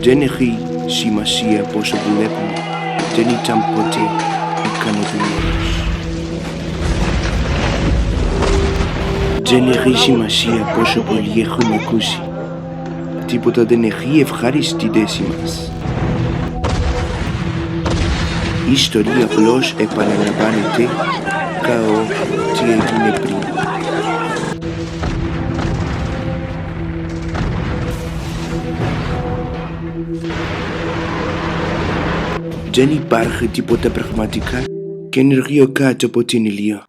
Δεν έχει σημασία πόσο δουλεύουμε, δεν ήταν ποτέ ικανοποιημένος. Δεν έχει σημασία πόσο πολύ έχουμε ακούσει, τίποτα δεν έχει ευχάριστη θέση μας. Η ιστορία απλώς επαναλαμβάνεται kao τι έγινε πριν. Δεν υπάρχει τίποτα πραγματικά καινούργιο κάτω από την ηλία.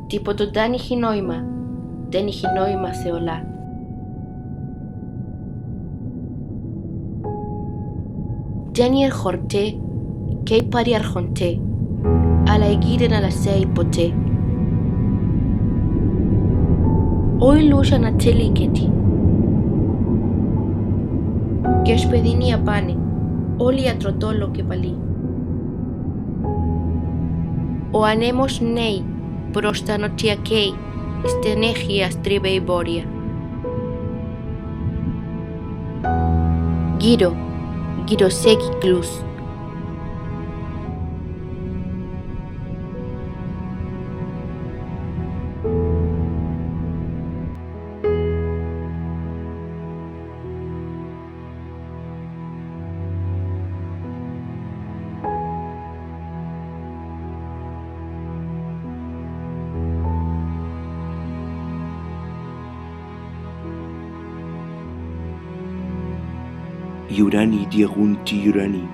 Τίποτα δεν έχει νόημα. Δεν έχει νόημα σε όλα. Δεν έρχονται και παρέρχονται, αλλά εκεί δεν αλλάζει ποτέ. Όλους ανατελείκεται. Και σπεδινία πάνε, όλοι ατρωτόλο και παλί. Ο ανέμος νέει προς τα νοτιακή στενέχεια στρίβε η βόρεια. Γύρω σε κύκλους. Οι ουράνοι διαγούν τη ουράνη,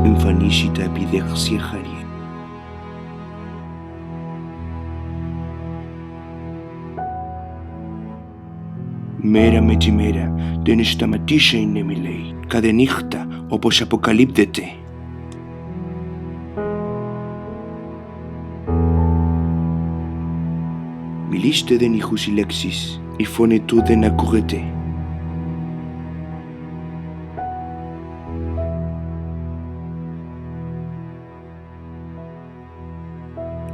εμφανίσει τα επιδέχσια χαρία. Μέρα με τη μέρα δεν σταματήσει να μιλάει, κάθε νύχτα όπως αποκαλύπτεται. Μιλήστε δεν ήχους οι λέξεις, η φωνή του δεν ακούγεται.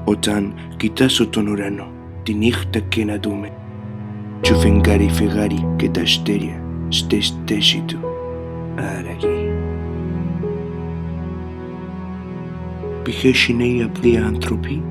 Όταν κοιτάσω τον ουρανό, τη νύχτα και να δούμε το φεγγάρι και τα αστέρια στη θέση του. Άραγε. Ποιες είναι οι απλοί άνθρωποι?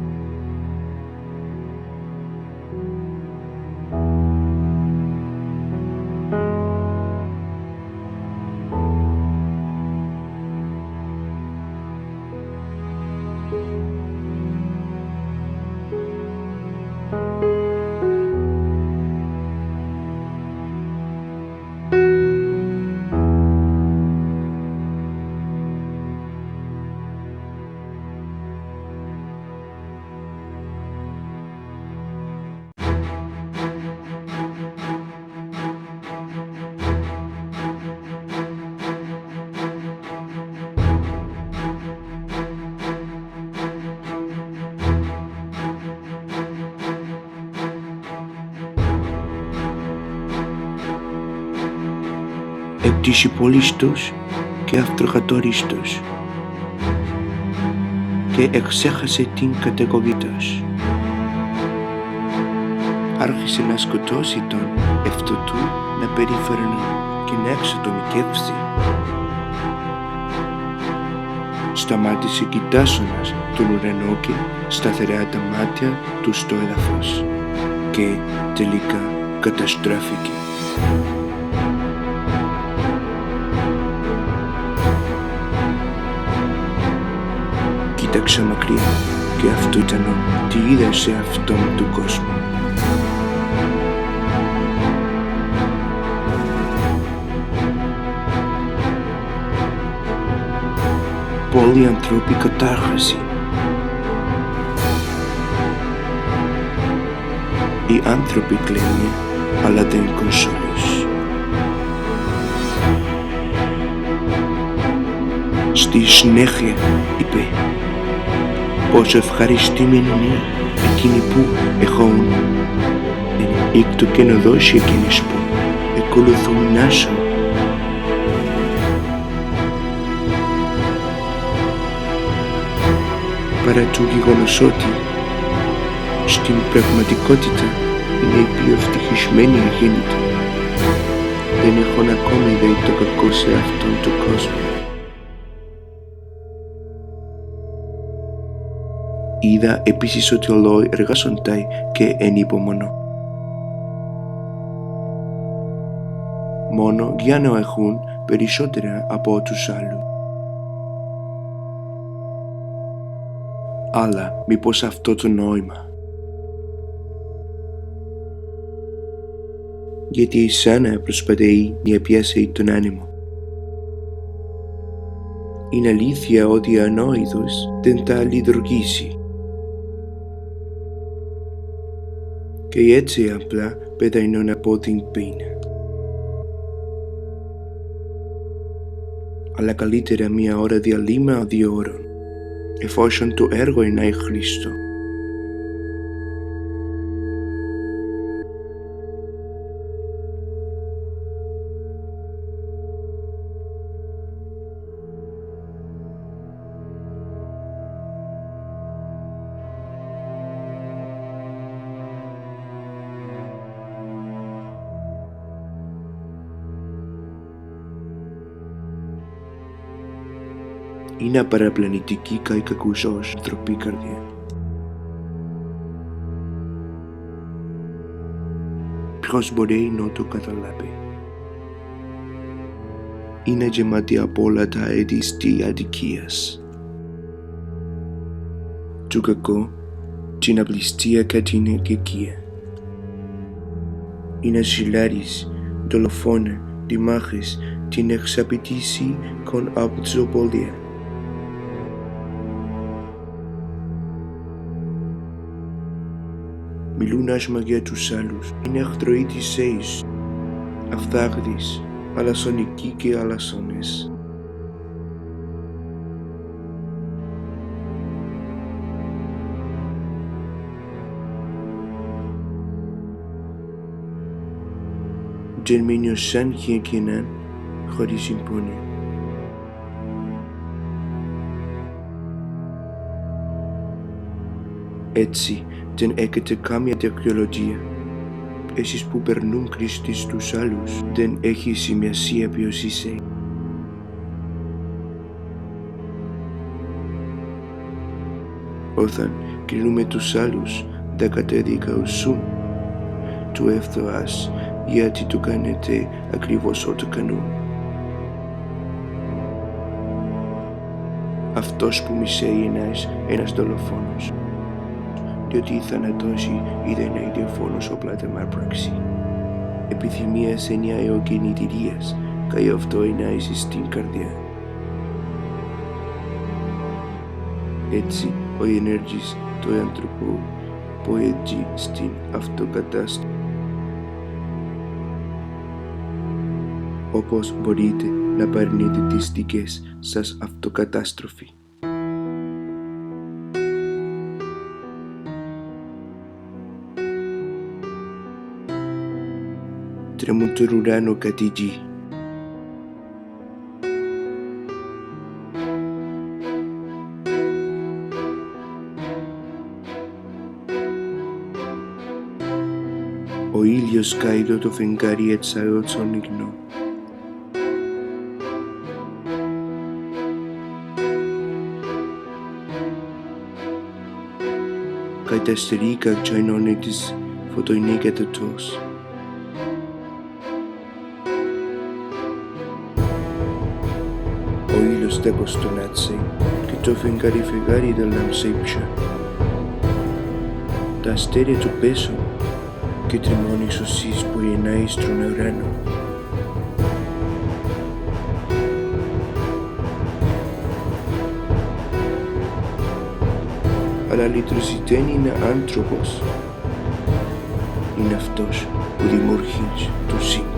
Εκτισυπολίστος και αυτοκατορίστος και εξέχασε την κατοικογήτως. Άρχισε να σκοτώσει τον εαυτό του, να περιφέρνει και να εξατομικεύσει. Σταμάτησε κοιτάζοντας τον ουρανό και σταθερά τα μάτια του στο έδαφος και τελικά καταστράφηκε. Κοίταξα μακριά και αυτό ήταν τι είδα σε αυτόν τον κόσμο. Πολλοί άνθρωποι κατάρχαση. Οι άνθρωποι κλαίνουν, αλλά δεν κονσόλους. Στη συνέχεια είπε πόσο ευχαριστημένοι είναι εκείνοι που έχουν Ήκτο και να δώσει εκείνες που ακολουθούν νάσο. Παρά του γεγονός ότι στην πραγματικότητα είναι οι πιο ευτυχισμένοι αγέννητοι. Δεν έχουν ακόμη δει το κακό σε αυτόν τον κόσμο. Είδα επίσης ότι όλοι εργάζονται και ενυπομονώ. Μόνο για να έχουν περισσότερα από τους άλλους. Αλλά μήπως αυτό το νόημα. Γιατί σαν να προσπαθεί να πιάσει τον άνεμο. Είναι αλήθεια ότι ο ανόητος δεν θα λειτουργήσει. Και έτσι απλά πεθαίνουν από την πείνα. Αλλά καλύτερα μία ώρα διαλύμα 2 ώρων, εφόσον το έργο είναι χρήστο. Είναι παραπλανητική και κακουσός ντροπή καρδιά. Ποιος μπορεί να το καταλάβει. Είναι γεμάτη από όλα τα έτη της αδικίας. Το κακό, την απληστία και την κακία. Είναι ζηλάρις, δολοφόνα, δημάχες, την εξαπητήση con απτζοπολία. Μιλούν άσχημα για τους άλλους. Είναι εχθροί της αίης, αυθάδεις, αλασσονικοί και αλασσόνες. Γερμήνιος σαν και εκείναν, χωρίς συμπόνια. Έτσι, δεν έχετε κάμια τεχνολογία. Εσείς που περνούν κρίση στους άλλους, δεν έχει σημασία ποιος είσαι. Όταν κρίνουμε τους άλλους, δεν καταδικάζουν του εύθραας γιατί το κάνετε ακριβώς ό,τι κάνουν. Αυτός που μισέει ένας δολοφόνος, διότι η θανατώση ή δεν είναι διαφόνος όπλα δεν μάρπραξη. Επιθυμία σε μια εωκινητηρίας, και αυτό είναι στην καρδιά. Έτσι, ο ενέργης του άνθρωπου ποέτει στην αυτοκατάσταση. Όπως μπορείτε να παρνείτε τις δικές σας αυτοκατάστροφη. Τρέμουν τον ουρανό κατ' η γη. Ο ήλιος καίδω το φεγγάρι έτσι αότσον υγνώ. Καταστερεί κακτσαϊνώνει της φωτοεινή κατατός. Ο ήλιος δέκος τον άτσε και το φεγγάρι δεν λάμψε πια. Τα αστέρια του πέσουν και τριμώνει σωσής που γεννάει στον ουρανό. Αλλά λύτρωση δεν είναι άνθρωπος. Είναι αυτός που δημιουργεί το σύμπαν.